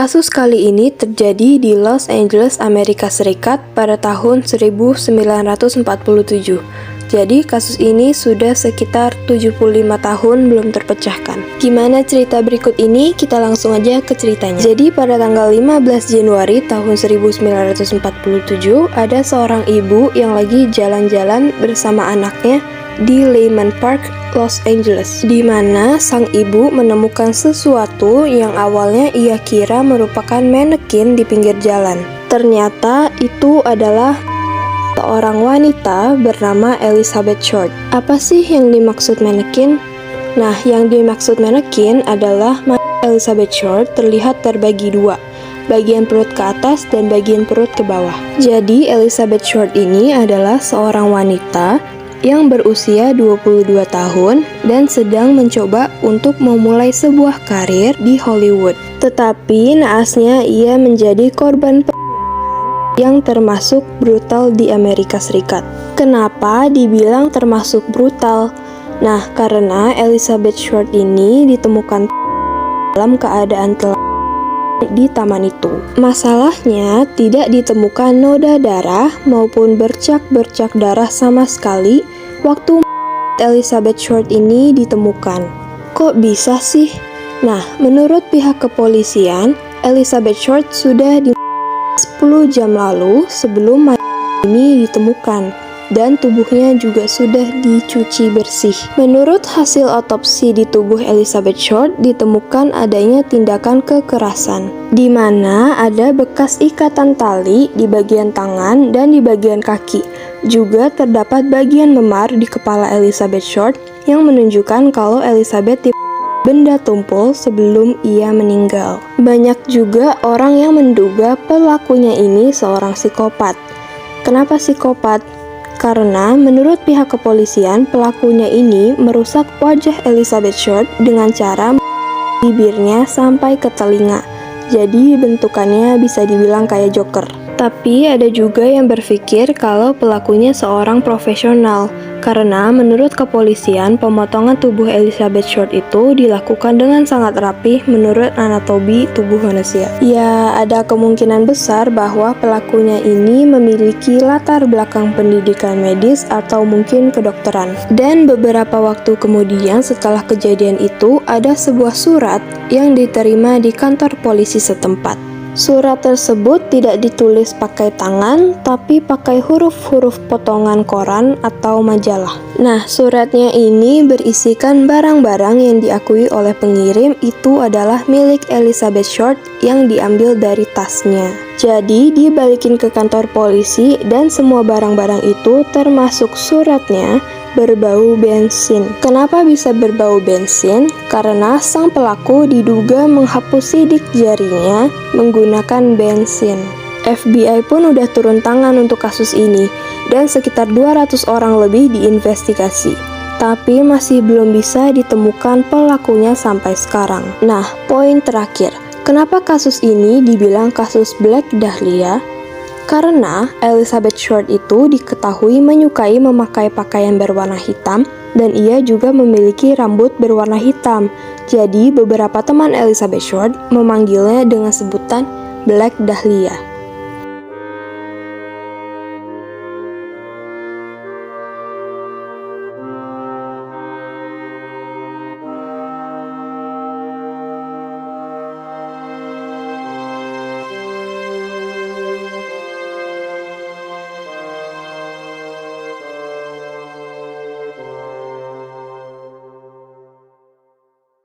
Kasus kali ini terjadi di Los Angeles, Amerika Serikat pada tahun 1947. Jadi kasus ini sudah sekitar 75 tahun belum terpecahkan. Gimana cerita berikut ini? Kita langsung aja ke ceritanya. Jadi pada tanggal 15 Januari tahun 1947, ada seorang ibu yang lagi jalan-jalan bersama anaknya di Lehman Park, Los Angeles, di mana sang ibu menemukan sesuatu yang awalnya ia kira merupakan manekin di pinggir jalan. Ternyata itu adalah seorang wanita bernama Elizabeth Short. Apa sih yang dimaksud manekin? Nah, yang dimaksud manekin adalah Elizabeth Short terlihat terbagi dua, bagian perut ke atas dan bagian perut ke bawah. Jadi Elizabeth Short ini adalah seorang wanita yang berusia 22 tahun dan sedang mencoba untuk memulai sebuah karir di Hollywood. Tetapi naasnya ia menjadi korban yang termasuk brutal di Amerika Serikat. Kenapa dibilang termasuk brutal? Nah, karena Elizabeth Short ini ditemukan dalam keadaan di taman itu. Masalahnya, tidak ditemukan noda darah maupun bercak-bercak darah sama sekali waktu Elizabeth Short ini ditemukan. Kok bisa sih? Nah, menurut pihak kepolisian, Elizabeth Short sudah 10 jam lalu sebelum ini ditemukan, dan tubuhnya juga sudah dicuci bersih. Menurut hasil otopsi di tubuh Elizabeth Short ditemukan adanya tindakan kekerasan, di mana ada bekas ikatan tali di bagian tangan dan di bagian kaki. Juga terdapat bagian memar di kepala Elizabeth Short yang menunjukkan kalau Elizabeth benda tumpul sebelum ia meninggal. Banyak juga orang yang menduga pelakunya ini seorang psikopat. Kenapa psikopat? Karena menurut pihak kepolisian, pelakunya ini merusak wajah Elizabeth Short dengan cara bibirnya sampai ke telinga. Jadi bentukannya bisa dibilang kayak Joker. Tapi ada juga yang berpikir kalau pelakunya seorang profesional, karena menurut kepolisian pemotongan tubuh Elizabeth Short itu dilakukan dengan sangat rapih menurut anatomi tubuh manusia. Ya, ada kemungkinan besar bahwa pelakunya ini memiliki latar belakang pendidikan medis atau mungkin kedokteran. Dan beberapa waktu kemudian setelah kejadian itu, ada sebuah surat yang diterima di kantor polisi setempat. Surat tersebut tidak ditulis pakai tangan, tapi pakai huruf-huruf potongan koran atau majalah. Nah, suratnya ini berisikan barang-barang yang diakui oleh pengirim itu adalah milik Elizabeth Short yang diambil dari tasnya. Jadi, dibalikin ke kantor polisi dan semua barang-barang itu termasuk suratnya berbau bensin. Kenapa bisa berbau bensin? Karena sang pelaku diduga menghapus sidik jarinya menggunakan bensin. FBI pun udah turun tangan untuk kasus ini dan sekitar 200 orang lebih diinvestigasi. Tapi masih belum bisa ditemukan pelakunya sampai sekarang. Nah, poin terakhir, kenapa kasus ini dibilang kasus Black Dahlia? Karena Elizabeth Short itu diketahui menyukai memakai pakaian berwarna hitam dan ia juga memiliki rambut berwarna hitam. Jadi beberapa teman Elizabeth Short memanggilnya dengan sebutan Black Dahlia.